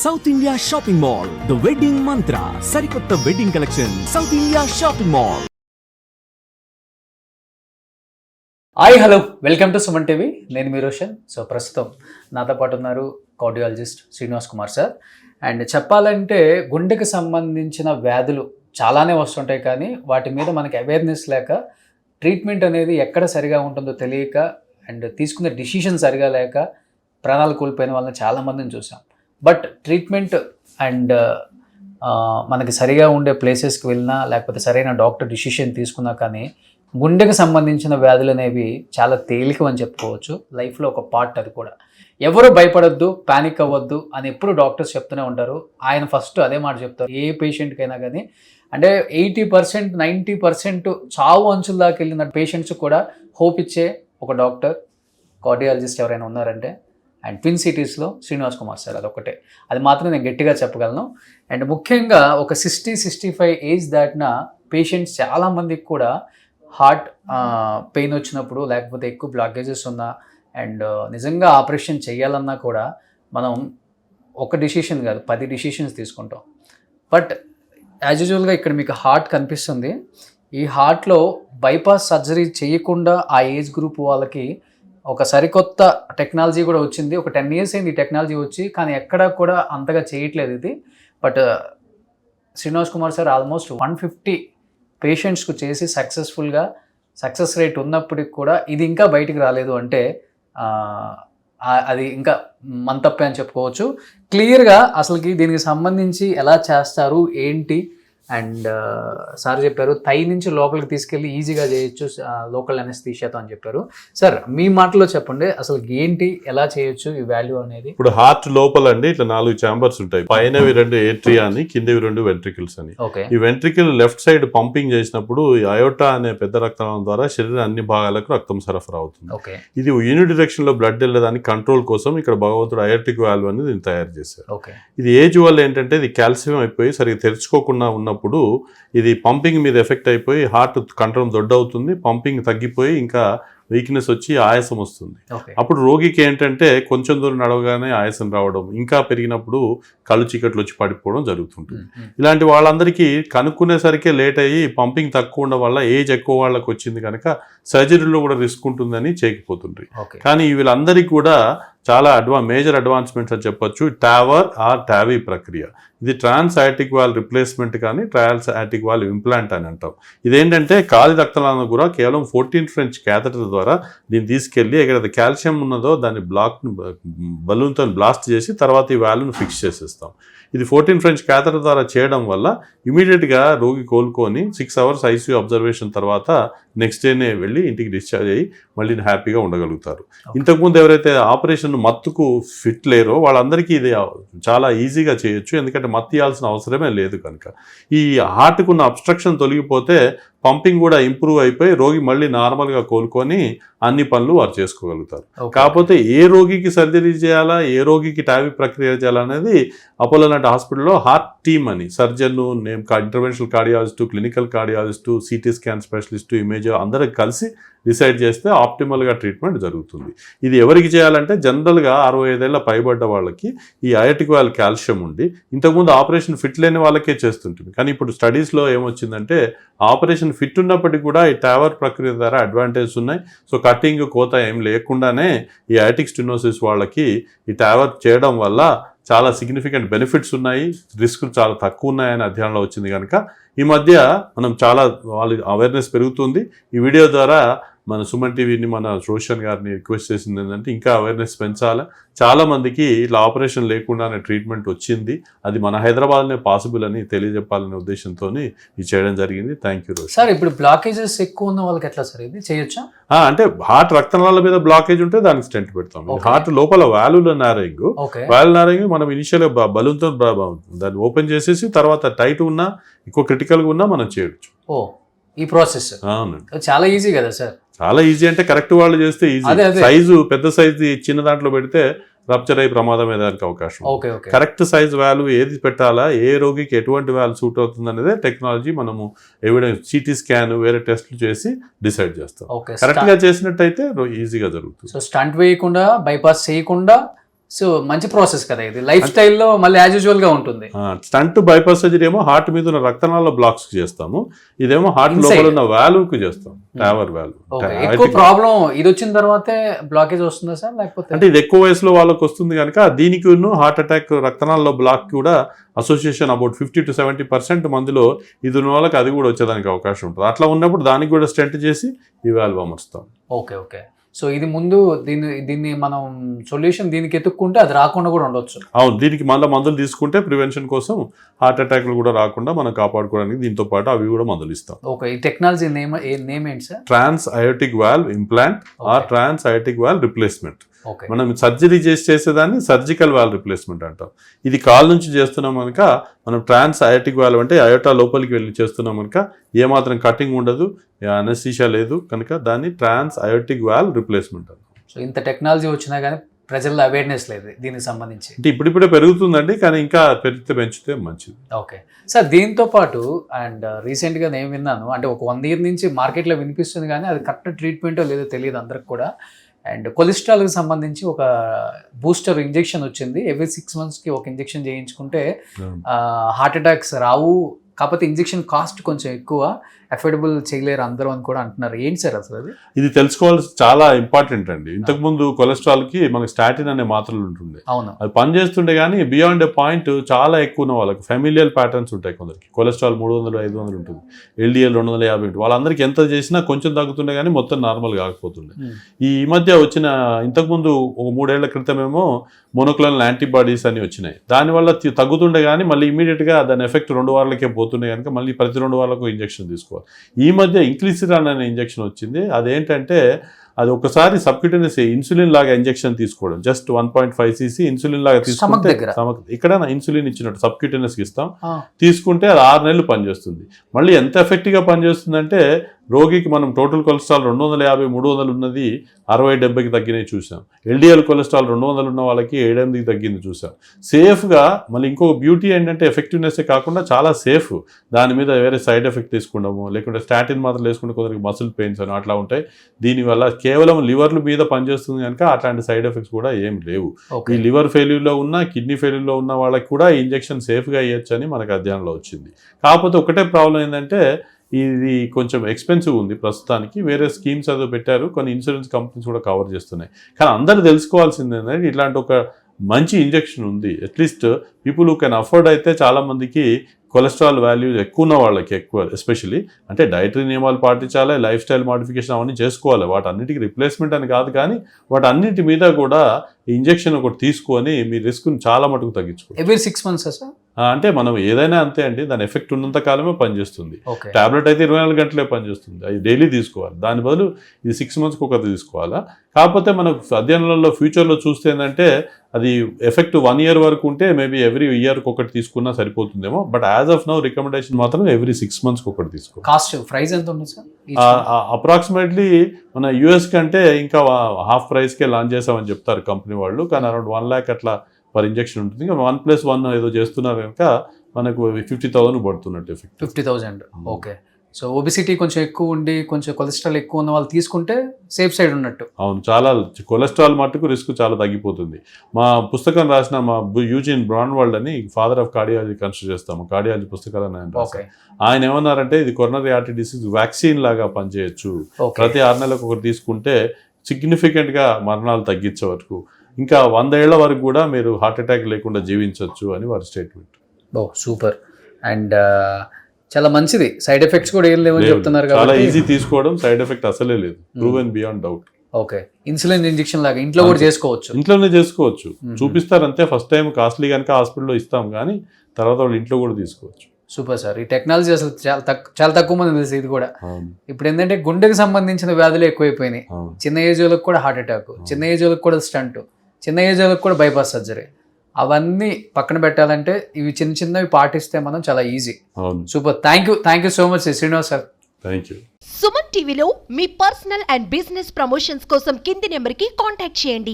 South India shopping mall, the wedding మంత్ర, సరికొత్త wedding collection, south India shopping mall. Hi hello, welcome to Suman TV. నేను మీ Roshan. So ప్రస్తుతం నాతో పాటు ఉన్నారు cardiologist Srinivas Kumar sir. And చెప్పాలంటే గుండెకి సంబంధించిన వ్యాధులు చాలానే వస్తుంటాయి, కానీ వాటి మీద మనకి అవేర్నెస్ లేక ట్రీట్మెంట్ అనేది ఎక్కడ సరిగా ఉంటుందో తెలియక అండ్ తీసుకునే డిసిషన్ సరిగా లేక ప్రాణాలు కోల్పోయిన వాళ్ళని చాలామందిని చూసాం. బట్ ట్రీట్మెంట్ అండ్ మనకి సరిగా ఉండే ప్లేసెస్కి వెళ్ళినా లేకపోతే సరైన డాక్టర్ డిసిషన్ తీసుకున్నా కానీ గుండెకి సంబంధించిన వ్యాధులు అనేవి చాలా తేలిక అని చెప్పుకోవచ్చు. లైఫ్లో ఒక పార్ట్ అది కూడా. ఎవరు భయపడొద్దు, ప్యానిక్ అవ్వద్దు అని ఎప్పుడు డాక్టర్స్ చెప్తూనే ఉంటారు. ఆయన ఫస్ట్ అదే మాట చెప్తారు ఏ పేషెంట్కైనా కానీ. అంటే 80% 90% చావు అంచుల దాకా వెళ్ళిన పేషెంట్స్ కూడా హోప్ ఇచ్చే ఒక డాక్టర్ కార్డియాలజిస్ట్ ఎవరైనా ఉన్నారంటే అండ్ ట్విన్ సిటీస్లో శ్రీనివాస్ కుమార్ సార్. అదొకటే, అది మాత్రం నేను గట్టిగా చెప్పగలను. అండ్ ముఖ్యంగా ఒక 60-65 ఏజ్ దాటిన పేషెంట్స్ చాలామందికి కూడా హార్ట్ పెయిన్ వచ్చినప్పుడు లేకపోతే ఎక్కువ బ్లాకేజెస్ ఉన్నా అండ్ నిజంగా ఆపరేషన్ చేయాలన్నా కూడా మనం ఒక డిసిషన్ కాదు 10 డిసిషన్స్ తీసుకుంటాం. బట్ యాజ్ యూజువల్గా ఇక్కడ మీకు హార్ట్ కనిపిస్తుంది. ఈ హార్ట్లో బైపాస్ సర్జరీ చేయకుండా ఆ ఏజ్ గ్రూప్ వాళ్ళకి ఒక సరికొత్త టెక్నాలజీ కూడా వచ్చింది. ఒక 10 years అయింది ఈ టెక్నాలజీ వచ్చి, కానీ ఎక్కడా కూడా అంతగా చేయట్లేదు ఇది. But Srinivas Kumar sir almost 150 పేషెంట్స్కు చేసి సక్సెస్ఫుల్గా సక్సెస్ రేట్ ఉన్నప్పటికి కూడా ఇది ఇంకా బయటికి రాలేదు అంటే అది ఇంకా మన తప్పే అని చెప్పుకోవచ్చు. క్లియర్గా అసలుకి దీనికి సంబంధించి ఎలా చేస్తారు ఏంటి అండ్ సార్ చెప్పారు థై నుంచి లోపలికి తీసుకెళ్ళి ఈజీగా చేయొచ్చు లోకల్ అనెస్థీషియాతో అని చెప్పారు. సార్ మీ మాటలో చెప్పండి, అసలు ఏంటి, ఎలా చేయొచ్చు ఈ వాల్యూ అనేది? ఇప్పుడు హార్ట్ లోపల అండి ఇట్లా 4 ఛాంబర్స్ ఉంటాయి. పైనవి 2 ఏట్రియా అని, కిందవి 2 వెంట్రికల్స్ అని. ఈ వెంట్రికల్ లెఫ్ట్ సైడ్ పంపింగ్ చేసినప్పుడు అయోటా అనే పెద్ద రక్తనాళం ద్వారా శరీరం అన్ని భాగాలకు రక్తం సరఫరా అవుతుంది. ఇది యూనిట్ డైరెక్షన్ లో బ్లడ్ వెళ్ళడానికి కంట్రోల్ కోసం ఇక్కడ భగవంతుడు అయోటిక్ వాల్వ్ అనేది దీన్ని తయారు చేశారు. ఇది ఏజ్ వల్ల ఏంటంటే ఇది కాల్షియం అయిపోయి సరిగ్గా తెరుచుకోకుండా ఉన్నప్పుడు ఇది పంపింగ్ మీద ఎఫెక్ట్ అయిపోయి హార్ట్ కంట్రోల్ దొడ్డవుతుంది, పంపింగ్ తగ్గిపోయి ఇంకా వీక్నెస్ వచ్చి ఆయాసం వస్తుంది. అప్పుడు రోగికి ఏంటంటే కొంచెం దూరం నడవగానే ఆయాసం రావడం, ఇంకా పెరిగినప్పుడు కళ్ళు చీకట్లు వచ్చి పడిపోవడం జరుగుతుంటుంది. ఇలాంటి వాళ్ళందరికీ కనుక్కునేసరికి లేట్ అయ్యి పంపింగ్ తక్కువ ఉండడం వల్ల ఏజ్ ఎక్కువ వాళ్ళకి వచ్చింది కనుక సర్జరీలో కూడా రిస్క్ ఉంటుందని చేయకపోతుంటాయి. కానీ వీళ్ళందరికీ కూడా చాలా మేజర్ అడ్వాన్స్మెంట్స్ అని చెప్పొచ్చు. టావర్ ఆర్ టావీ ప్రక్రియ. ఇది ట్రాన్స్ యాటిక్ వాల్వ్ రిప్లేస్మెంట్ కానీ ట్రాన్స్ యాటిక్ వాల్వ్ ఇంప్లాంట్ అని అంటాం. ఇదేంటంటే కాలి రక్తనాళం కూడా కేవలం 14 French క్యాథెటర్ ద్వారా దీన్ని తీసుకెళ్ళి ఎక్కడ కాల్షియం ఉన్నదో దాన్ని బలూన్తో బ్లాస్ట్ చేసి తర్వాత ఈ వాల్వ్ను ఫిక్స్ చేసేస్తాం. ఇది 14 French క్యాథెటర్ ద్వారా చేయడం వల్ల ఇమీడియట్గా రోగి కోలుకొని 6 hours ఐసీయూ అబ్జర్వేషన్ తర్వాత నెక్స్ట్ డేనే వెళ్ళి ఇంటికి డిశ్చార్జ్ అయ్యి మళ్ళీ హ్యాపీగా ఉండగలుగుతారు. ఇంతకుముందు ఎవరైతే ఆపరేషన్ మత్తుకు ఫిట్ లేరో వాళ్ళందరికీ ఇది చాలా ఈజీగా చేయొచ్చు, ఎందుకంటే మత్తు ఇవ్వాల్సిన అవసరమే లేదు కనుక. ఈ హార్ట్కు ఉన్న అబ్స్ట్రక్షన్ తొలగిపోతే పంపింగ్ కూడా ఇంప్రూవ్ అయిపోయి రోగి మళ్ళీ నార్మల్గా కోలుకొని అన్ని పనులు వారు చేసుకోగలుగుతారు. కాకపోతే ఏ రోగికి సర్జరీ చేయాలా, ఏ రోగికి టావీ ప్రక్రియ చేయాలనేది అపోలో లాంటి హాస్పిటల్లో హార్ట్ టీమ్ అని సర్జన్లు, interventional cardiologist, clinical cardiologist, CT scan specialist, image అందరూ కలిసి డిసైడ్ చేస్తే ఆప్టిమల్గా ట్రీట్మెంట్ జరుగుతుంది. ఇది ఎవరికి చేయాలంటే జనరల్గా 65 ఏళ్ళ పైబడ్డ వాళ్ళకి ఈ అయోటిక్ వాల్వ్ కాల్షియం ఉండి ఇంతకుముందు ఆపరేషన్ ఫిట్ లేని వాళ్ళకే చేస్తుంటుంది. కానీ ఇప్పుడు స్టడీస్లో ఏమొచ్చిందంటే ఆపరేషన్ ఫిట్ ఉన్నప్పటికీ కూడా ఈ టావర్ ప్రక్రియ ద్వారా అడ్వాంటేజెస్ ఉన్నాయి. సో కటింగ్ కోత ఏం లేకుండానే ఈ అయోటిక్ స్టెనోసిస్ వాళ్ళకి ఈ టావర్ చేయడం వల్ల చాలా సిగ్నిఫికెంట్ బెనిఫిట్స్ ఉన్నాయి, రిస్కులు చాలా తక్కువ ఉన్నాయని అధ్యయనంలో వచ్చింది కనుక ఈ మధ్య మనం చాలా వాళ్ళ అవేర్నెస్ పెరుగుతుంది. ఈ వీడియో ద్వారా మన సుమన్ టీవీని మన రోషన్ గారిని రిక్వెస్ట్ చేసింది ఏంటంటే ఇంకా అవేర్నెస్ పెంచాలి. చాలా మందికి ఇట్లా ఆపరేషన్ లేకుండానే ట్రీట్మెంట్ వచ్చింది, అది మన హైదరాబాద్నే పాసిబుల్ అని తెలియజెప్పాలనే ఉద్దేశంతో ఇది చేయడం జరిగింది. Thank you Roshan. సార్ ఇప్పుడు బ్లాకేజెస్ ఎక్కువ ఉన్న వాళ్ళకి ఎట్లా సార్ ఇది చేయొచ్చా? అంటే హార్ట్ రక్తనాళాల మీద బ్లాకేజ్ ఉంటే దానికి స్టెంట్ పెడతాం. హార్ట్ లోపల వాల్వ్ల నారింగ్ మనం ఇనిషియల్ బలూన్తో దాన్ని ఓపెన్ చేసేసి తర్వాత టైట్ ఉన్నా ఎక్కువ క్రిటికల్గా ఉన్నా మనం చేయొచ్చు. ఈ ప్రాసెస్ చాలా ఈజీ కదా సార్? చాలా ఈజీ అంటే కరెక్ట్ వాళ్ళు చేస్తే ఈజీ. సైజు పెద్ద సైజు చిన్న దాంట్లో పెడితే రప్చర్ అయ్యి ప్రమాదం ఏదానికి అవకాశం. కరెక్ట్ సైజ్ వాల్వ్ ఏది పెట్టాలా, ఏ రోగికి ఎటువంటి వాల్వ్ సూట్ అవుతుంది అనేది టెక్నాలజీ మనము ఎవిడెన్స్ సిటీ స్కాన్ వేరే టెస్ట్లు చేసి డిసైడ్ చేస్తాం. కరెక్ట్ గా చేసినట్టయితే ఈజీగా జరుగుతుంది. సో స్టంట్ వేయకుండా బైపాస్ చేయకుండా సో మంచి ప్రాసెస్ కదా ఇది, లైఫ్ స్టైల్లో మళ్ళీ యాజ్ యూజువల్ గా ఉంటుంది. స్టంట్ బైపాస్ సర్జరీ ఏమో హార్ట్ మీద ఉన్న రక్తనాళ బ్లాక్స్ చేస్తాము, ఇదేమో హార్ట్ లోపల ఉన్న వాల్వ్ కి చేస్తాం, టావర్ వాల్వ్. ఎక్కువ ప్రాబ్లం ఇది వచ్చిన తర్వాతే బ్లాకేజ్ వస్తుందా సార్, లేకపోతే అంటే ఇది ఎక్కువ వయసులో వాళ్ళకి వస్తుంది కనుక దీనికి హార్ట్ అటాక్ రక్తనాళ బ్లాక్ కూడా అసోసియేషన్ అబౌట్ 50 to 70% మందిలో ఇది ఉన్న వాళ్ళకి అది కూడా వచ్చేదానికి అవకాశం ఉంటుంది. అట్లా ఉన్నప్పుడు దానికి కూడా స్టెంట్ చేసి ఈ వాల్వ్ అమర్స్తాం. ఓకే. సో ఇది ముందు దీన్ని మనం సొల్యూషన్ దీనికి ఎత్తుక్కుంటే అది రాకుండా కూడా ఉండొచ్చు. అవును, దీనికి మళ్ళీ మందులు తీసుకుంటే ప్రివెన్షన్ కోసం హార్ట్ అటాక్లు కూడా రాకుండా మనం కాపాడుకోవడానికి దీంతో పాటు అవి కూడా మందులు ఇస్తాం. ఓకే, ఈ టెక్నాలజీ నేమ్ ఏంటి sir? Trans aortic valve implant or trans aortic valve replacement. Okay, మనం సర్జరీ చేసేదాన్ని సర్జికల్ వాల్వ్ రిప్లేస్మెంట్ అంటాం. ఇది కాల్ నుంచి చేస్తున్నాం కనుక మనం ట్రాన్స్ అయోటిక్ వాల్వ్ అంటే అయోటా లోపలికి వెళ్ళి చేస్తున్నాం కనుక ఏమాత్రం కటింగ్ ఉండదు, అనెస్థీషియా లేదు కనుక దాన్ని ట్రాన్స్ అయోటిక్ వాల్వ్ రిప్లేస్మెంట్ అంటాం. సో ఇంత టెక్నాలజీ వచ్చినా కానీ ప్రజల్లో అవేర్నెస్ లేదు దీనికి సంబంధించి. అంటే ఇప్పుడిప్పుడే పెరుగుతుందండి, కానీ ఇంకా పెంచితే మంచిది. ఓకే సార్, దీంతో పాటు అండ్ రీసెంట్గా నేను విన్నాను, అంటే ఒక 1 year నుంచి మార్కెట్లో వినిపిస్తుంది కానీ అది కరెక్ట్ ట్రీట్మెంటో లేదో తెలియదు అందరికి కూడా. అండ్ కొలెస్ట్రాల్కి సంబంధించి ఒక బూస్టర్ ఇంజెక్షన్ వచ్చింది, ఎవ్రీ 6 monthsకి ఒక ఇంజెక్షన్ చేయించుకుంటే హార్ట్ అటాక్స్ రావు, కాకపోతే ఇంజెక్షన్ కాస్ట్ కొంచెం ఎక్కువ, అఫోర్డబుల్ చేయలేరు అందరూ అని కూడా అంటున్నారు. ఏంటి సార్ అసలు అది? ఇది తెలుసుకోవాల్సి చాలా ఇంపార్టెంట్ అండి. ఇంతకుముందు కొలెస్ట్రాల్ కి మనకి స్టాటిన్ అనే మాత్రలు ఉంటుండే, అవును, అది పనిచేస్తుండే కానీ బియాండ్ ఏ పాయింట్ చాలా ఎక్కువ ఉన్న వాళ్ళకి ఫెమిలియల్ ప్యాటర్న్స్ ఉంటాయి. కొందరికి కొలెస్ట్రాల్ 300, 500 ఉంటుంది, LDL 250 ఉంటుంది. వాళ్ళందరికీ ఎంత చేసినా కొంచెం తగ్గుతుండే కానీ మొత్తం నార్మల్ కాకపోతుండే. ఈ మధ్య వచ్చిన ఇంతకుముందు ఒక 3 ఏళ్ల క్రితమేమో మోనోక్లోనల్ యాంటీబాడీస్ అని వచ్చినాయి. దానివల్ల తగ్గుతుండే కానీ మళ్ళీ ఇమీడియట్గా దాని ఎఫెక్ట్ 2 వారాలకే పోతుండే కనుక మళ్ళీ ప్రతి 2 వారాలకు ఇంజెక్షన్ తీసుకోవాలి. ఈ మధ్య ఇంక్లిసిరాన్ అనే ఇంజెక్షన్ వచ్చింది. అదేంటంటే అది ఒకసారి సబ్క్యూటేనియస్ ఇన్సులిన్ లాగా ఇంజెక్షన్ తీసుకోవడం, జస్ట్ 1.5 cc ఇన్సులిన్ లాగా తీసుకుంటే ఇక్కడ ఇన్సులిన్ ఇచ్చినట్టు సబ్క్యూటేనియస్ ఇస్తాం, తీసుకుంటే అది 6 నెలలు పనిచేస్తుంది. మళ్ళీ ఎంత ఎఫెక్టివ్గా పనిచేస్తుందంటే రోగికి మనం టోటల్ కొలెస్ట్రాల్ 250, 300 ఉన్నది 60-70కి తగ్గినవి చూసాం. LDL కొలెస్ట్రాల్ 200 ఉన్న వాళ్ళకి 7-8కి తగ్గింది చూసాం. సేఫ్గా మళ్ళీ ఇంకొక బ్యూటీ ఏంటంటే ఎఫెక్టివ్నెస్సే కాకుండా చాలా సేఫ్, దాని మీద వేరే సైడ్ ఎఫెక్ట్ తీసుకుంటాము, లేకుంటే స్టాటిన్ మాత్రం వేసుకుంటే కొందరికి మసిల్ పెయిన్స్ అని అట్లా ఉంటాయి. దీనివల్ల కేవలం లివర్ల మీద పనిచేస్తుంది కనుక అట్లాంటి సైడ్ ఎఫెక్ట్స్ కూడా ఏం లేవు. ఈ లివర్ ఫెయిల్యూర్లో ఉన్న, కిడ్నీ ఫెయిల్యూర్లో ఉన్న వాళ్ళకి కూడా ఈ ఇంజెక్షన్ సేఫ్గా ఇవ్వచ్చు అని మనకు అధ్యయనంలో వచ్చింది. కాకపోతే ఒకటే ప్రాబ్లం ఏంటంటే ఇది కొంచెం ఎక్స్పెన్సివ్ ఉంది ప్రస్తుతానికి. వేరే స్కీమ్స్ అదో పెట్టారు, కొన్ని ఇన్సూరెన్స్ కంపెనీస్ కూడా కవర్ చేస్తున్నాయి. కానీ అందరూ తెలుసుకోవాల్సింది ఏంటంటే ఇట్లాంటి ఒక మంచి ఇంజెక్షన్ ఉంది. At least people who can afford అయితే చాలామందికి కొలెస్ట్రాల్ వాల్యూస్ ఎక్కువ ఉన్న వాళ్ళకి ఎక్కువ, ఎస్పెషలీ అంటే డైటరీ నియమాలు పాటించాలి, లైఫ్ స్టైల్ మోడిఫికేషన్ అవన్నీ చేసుకోవాలి. వాటన్నిటికీ రిప్లేస్మెంట్ అని కాదు కానీ వాటన్నిటి మీద కూడా ఇంజెక్షన్ ఒకటి తీసుకొని మీ రిస్క్ని చాలా మటుకు తగ్గించుకోవాలి. Every 6 months sir? అంటే మనం ఏదైనా అంతే అండి, దాని ఎఫెక్ట్ ఉన్నంత కాలమే పనిచేస్తుంది. టాబ్లెట్ అయితే 24 గంటలే పనిచేస్తుంది, అది డైలీ తీసుకోవాలి. దాని బదులు ఇది 6 monthsకి ఒకటి తీసుకోవాలా. కాకపోతే మనకు అధ్యయనాలలో ఫ్యూచర్లో చూస్తే ఏంటంటే అది ఎఫెక్ట్ 1 year వరకు ఉంటే మేబీ ఎవ్రీ ఇయర్కి ఒకటి తీసుకున్నా సరిపోతుందేమో. But as of now recommendation మాత్రం ఎవ్రీ 6 monthsకి ఒకటి తీసుకో. కాస్ట్ ప్రైస్ ఎంత ఉంటుంది సార్? అప్రాక్సిమేట్లీ మన US కంటే ఇంకా హాఫ్ ప్రైస్కే లాంచ్ చేసామని చెప్తారు కంపెనీ వాళ్ళు, కానీ అరౌండ్ 1 lakh అట్లా పర్ ఇంజెక్షన్ ఉంటుంది. ఇంకా 1+1 ఏదో చేస్తున్నారు కనుక మనకు 50,000 పడుతున్నట్టు ఎఫెక్ట్. 50,000. ఓకే. సో ఒబిసిటీ కొంచెం ఎక్కువ ఉండి కొంచెం కొలెస్ట్రాల్ ఎక్కువ ఉన్న వాళ్ళు తీసుకుంటే సేఫ్ సైడ్ ఉన్నట్టు. అవును, చాలా కొలెస్ట్రాల్ మట్టుకు రిస్క్ చాలా తగ్గిపోతుంది. మా పుస్తకం రాసిన మా యూజిన్ బ్రాన్వాల్డ్ అని ఫాదర్ ఆఫ్ కార్డియాలజీ కన్సిడర్ చేస్తాము, కార్డియాలజీ పుస్తకాలను ఆయన ఏమన్నారంటే ఇది కొరోనరీ ఆర్టరీ డిసీజ్ వ్యాక్సిన్ లాగా పనిచేయచ్చు. ప్రతి 6 నెలలకు ఒకటి తీసుకుంటే సిగ్నిఫికెంట్గా మరణాలు తగ్గించే వరకు, ఇంకా 100 ఏళ్ల వరకు కూడా మీరు హార్ట్ అటాక్ లేకుండా జీవించవచ్చు అని వారి స్టేట్మెంట్. సూపర్. అండ్ చాలా మంచిది, సైడ్ ఎఫెక్ట్స్ కూడా ఏం లేవని చెప్తున్నారు. చాలా ఈజీ తీసుకోవడం, సైడ్ ఎఫెక్ట్ అసలే లేదు, proven beyond doubt. Okay, insulin injection లాగా ఇంట్లో కూడా చేసుకోవచ్చు. ఇంట్లోనే చేసుకోవచ్చు, చూపిస్తారు అంతే. ఫస్ట్ టైం కాస్ట్లీ కనుక హాస్పిటల్లో ఇస్తాం, కానీ తర్వాత వాళ్ళు ఇంట్లో కూడా తీసుకోవచ్చు. సూపర్ సార్, ఈ టెక్నాలజీ అసలు చాలా తక్కువ మంది తెలుసు. ఇది కూడా ఇప్పుడు ఏంటంటే గుండెకి సంబంధించిన వ్యాధులు ఎక్కువైపోయినాయి. చిన్న ఏజ్ వాళ్ళకి కూడా హార్ట్ అటాక్, చిన్న ఏజ్ వాళ్ళకి కూడా స్టంట్, చిన్న ఏజ్ వాళ్ళకి కూడా బైపాస్ సర్జరీ, అవన్నీ పక్కన పెట్టాలంటే ఇవి చిన్నవి పాటిస్తే మనం చాలా easy. Super, thank you so much Srinivas sir. Thank you. Suman టీవీలో మీ పర్సనల్ అండ్ బిజినెస్ ప్రమోషన్స్ కోసం కింది నెంబర్కి కాంటాక్ట్ చేయండి.